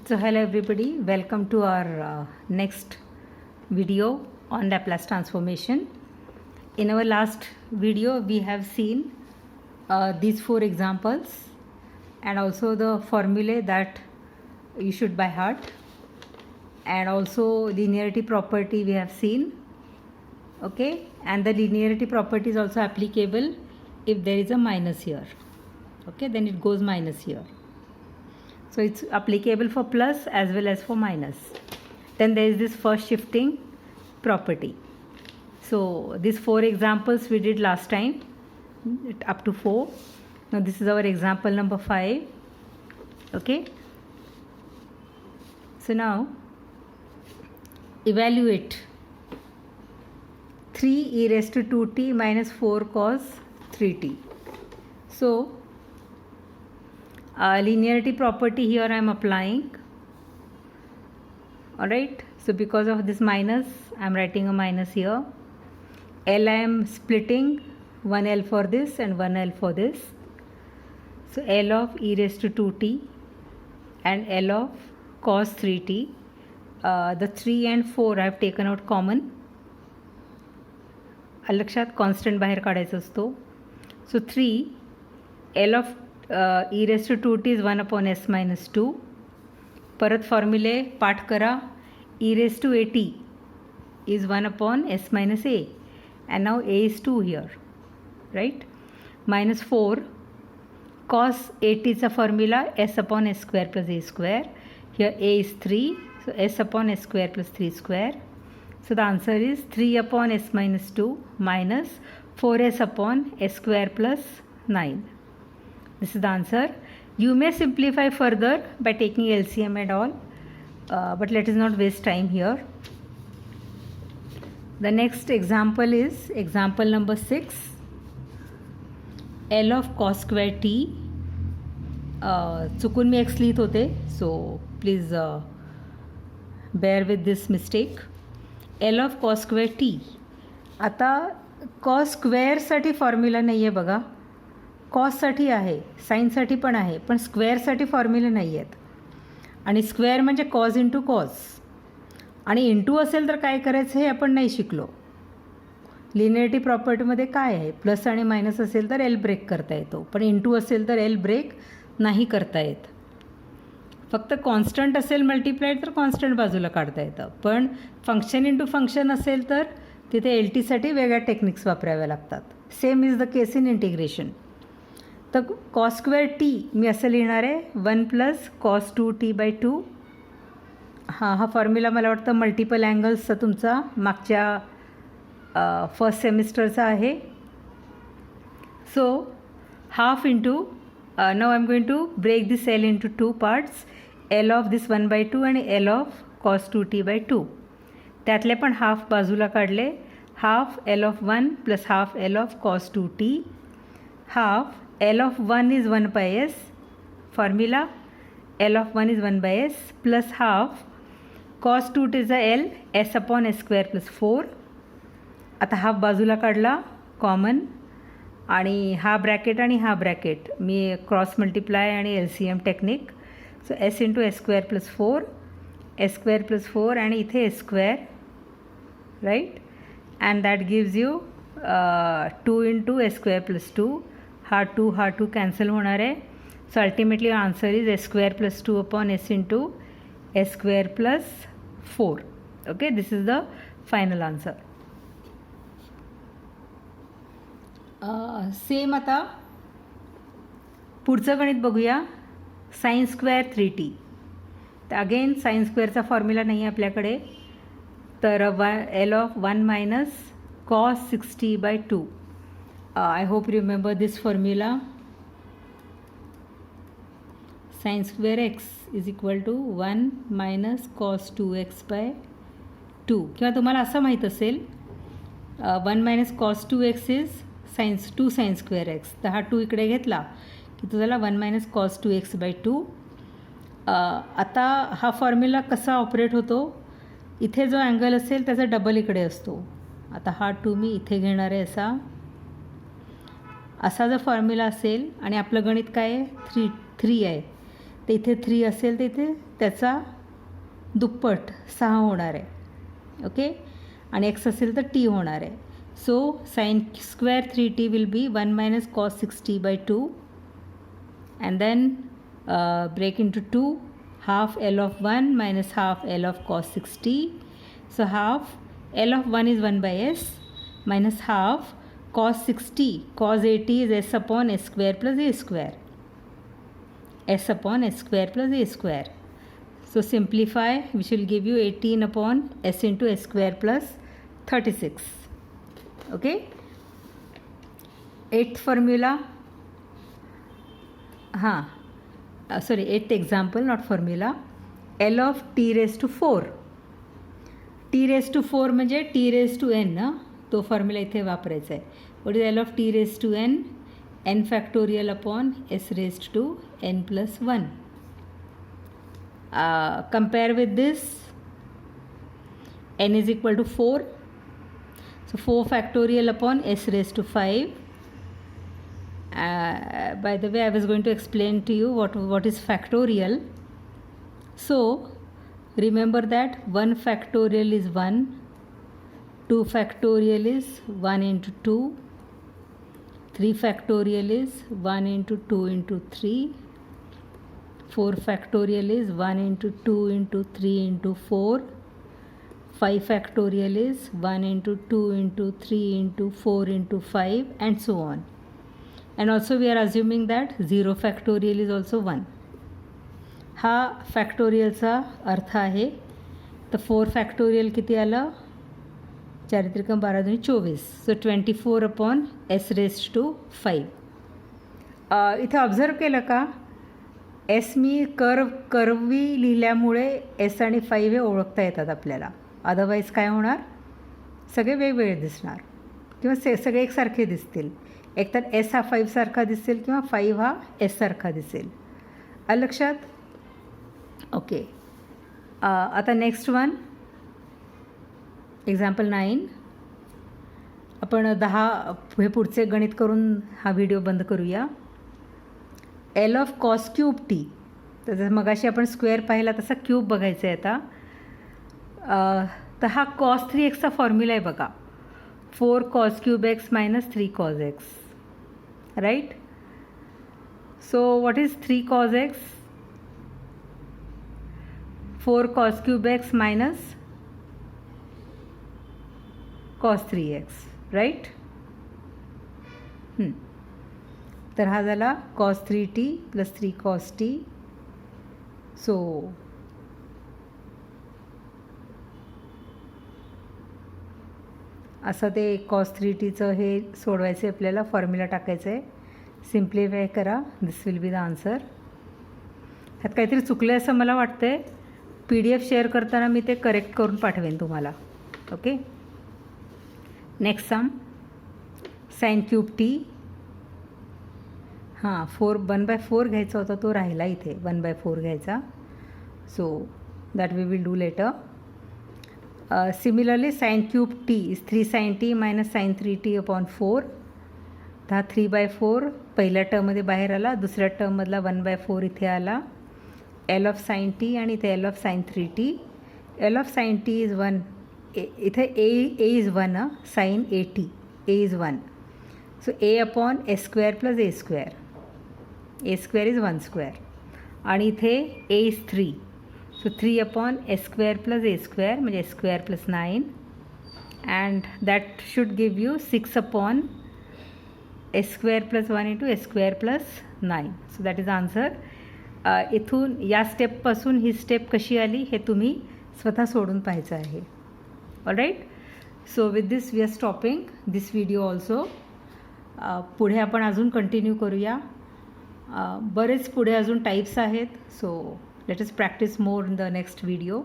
So hello everybody, welcome to our next video on Laplace transformation. In our last video we have seen these four examples and also the formulae that you should by heart, and also linearity property we have seen. Okay, and the linearity property is also applicable if there is a minus here. Okay, then it goes minus here. So it's applicable for plus as well as for minus. Then there is this first shifting property. So these four examples we did last time, up to 4. Now this is our example number 5. Okay. So now evaluate 3 e raised to 2t minus 4 cos 3t. So linearity property here I am applying. Alright, so because of this minus I am writing a minus here. L I am splitting, 1L for this and 1L for this. So L of e raised to 2t and L of cos 3t. The 3 and 4 I have taken out common. लक्षात constant बाहेर काढायचा असतो. So 3 L of e raised to 2t is 1 upon s minus 2. परत फॉर्म्युले पाठ करा. e raised to at is 1 upon s minus a, and now a is 2 here, right? Minus 4 cos at is a formula s upon s square plus a square. Here a is 3, so s upon s square plus 3 square. So the answer is 3 upon s minus 2 minus 4s upon s square plus 9. This is the answer. You may simplify further by taking LCM and all, but let us not waste time here. The next example is example number 6. L of cos square t. चुकून मी x लिहित होते, so please bear with this mistake. L of cos square t. आता cos स्क्वेअरसाठी formula नाही आहे बघा. कॉससाठी आहे, साईनसाठी पण आहे, पण स्क्वेअरसाठी फॉर्म्युला नाही आहेत. आणि स्क्वेअर म्हणजे कॉज इंटू कॉज, आणि इंटू असेल तर काय करायचं हे आपण नाही शिकलो. लिनिअरिटी प्रॉपर्टीमध्ये काय आहे, प्लस आणि मायनस असेल तर एल ब्रेक करता येतो, पण इंटू असेल तर एल ब्रेक नाही करता येत. फक्त कॉन्स्टंट असेल मल्टिप्लाईड तर कॉन्स्टंट बाजूला काढता येतं, पण फंक्शन इंटू फंक्शन असेल तर तिथे एल टीसाठी वेगळ्या टेक्निक्स वापराव्या लागतात. Same is the case in integration. तर कॉस स्क्वेअर टी मी असं लिहिणार आहे 1 प्लस कॉस 2t बाय 2. हा फॉर्म्युला मला वाटतं मल्टिपल अँगल्सचा तुमचा मागच्या फर्स्ट सेमिस्टरचा आहे. So half into now I am going to break this L into 2 parts. L of this 1 by 2 आणि L of cos 2t bye 2. त्यातले पण हाफ बाजूला काढले. Half L of 1 plus half L of cos 2t. Half L of 1 is 1 by s, formula L of 1 is 1 by s plus half cos 2t is a L s upon s square plus 4. आता half बाजूला काढला common, आणि हा bracket आणि हा bracket मी cross multiply आणि LCM technique. So s into s square plus 4, s square plus 4 आणि इथे s square, right, and that gives you 2 into s square plus 2. हा 2 कॅन्सल होणार आहे. So ultimately answer is s square plus 2 upon s into s square plus 4. Okay, this is the final answer. Same आता पुढचं गणित बघूया. Sine square 3t. तर again sine स्क्वेअरचा formula नाही आहे आपल्याकडे, तर L of 1 minus cos 6t by 2. I hope you remember this formula. Sin square x is equal to 1 minus cos 2x by 2. किंवा तुम्हाला असं माहीत असेल 1 minus cos 2x is sin square x. तर हा 2 इकडे घेतला की तुम्हाला 1 minus cos 2x by 2. आता हा फॉर्म्युला कसा ऑपरेट होतो, इथे जो अँगल असेल त्याचा डबल इकडे असतो. आता हा 2 मी इथे घेणार आहे असा जर फॉर्म्युला असेल आणि आपलं गणित काय आहे 3 आहे, तर इथे 3 असेल तर इथे त्याचा दुप्पट 6 होणार आहे. ओके, आणि एक्स असेल तर टी होणार आहे. So sine square 3t will be 1 minus cos 6t/2 and then break into 2, half L of 1 minus half L of cos 6t. So half L of 1 is 1 by s minus half cos 6t. Cos 80 is s upon s square plus a square. S upon s square plus a square. So simplify, which will give you 18 upon s into s square plus 36. Okay. 8th formula. Sorry, 8th example, not formula. L of t raised to 4. t raised to 4 म्हणजे t raised to n ना, तो formula इथे वापरायचा आहे. What is L of t raised to n? n factorial upon s raised to n plus 1. Compare with this. n is equal to 4. So 4 factorial upon s raised to 5. By the way, I was going to explain to you what is factorial. So remember that 1 factorial is 1, 2 factorial is 1 into 2, 3 factorial is 1 into 2 into 3, 4 factorial is 1 into 2 into 3 into 4, 5 factorial is 1 into 2 into 3 into 4 into 5, and so on. And also we are assuming that 0 factorial is also 1. हा फॅक्टोरियलचा अर्थ आहे. तर 4 factorial किती आलं? 4 त्रिकम 12 दूनी 24. So 24 upon S raised to 5. इथे observe केलं का? एस मी कर्वी लिहिल्यामुळे एस आणि 5 हे ओळखता येतात आपल्याला. अदरवाईज काय होणार? सगळे वेगवेगळे दिसणार किंवा सगळे एकसारखे दिसतील. एकतर एस हा 5 सारखा दिसेल किंवा 5 हा एस सारखा दिसेल. आलं लक्षात? ओके. आता नेक्स्ट वन, एक्झाम्पल 9. आपण 10 हे पुढचे गणित करून हा व्हिडिओ बंद करूया. L of cos cube T. तर मगाशी आपण स्क्वेअर पाहिला तसा क्यूब बघायचा आहे आता. तर हा कॉस 3x फॉर्म्युला आहे बघा. 4 cos cube x minus 3 cos x, right? So what is 3 cos x? 4 cos cube x minus cos 3x, right? तर हा झाला cos 3t plus 3 cos t. So असं ते cos 3tचं हे सोडवायचं आहे आपल्याला. फॉर्म्युला टाकायचं आहे. सिम्प्लिफाय करा. दिस विल बी द आन्सर. ह्यात काहीतरी चुकलं आहे असं मला वाटतं आहे. PDF शेअर करताना मी ते करेक्ट करून पाठवेन तुम्हाला. Okay. Next sum, sine cube T. 1/4 घ्यायचा होता, तो राहिला इथे. 1/4 घ्यायचा. So that we will do later. Similarly, sin cube t is 3 sin t minus sin 3t upon 4. हा 3/4 पहिल्या टर्ममध्ये बाहेर आला. दुसऱ्या टर्ममधला 1/4 इथे आला. L of sin t आणि इथे L of sin 3t. L of sin t is 1. इथे a is 1. sin at a is 1. So a upon s square plus a square. a square is 1 square. आणि इथे a is 3. So 3 upon s square plus a square म्हणजे s square plus 9, and that should give you 6 upon s square plus 1 into s square plus 9. So that is answer. इथून या स्टेपपासून ही step कशी आली हे तुम्ही स्वतः सोडून पाहायचं आहे. Alright. So with this we are stopping this video also. पुढे आपण अजून कंटिन्यू करूया. बरेच पुढे अजून टाईप्स आहेत. So let us practice more in the next video.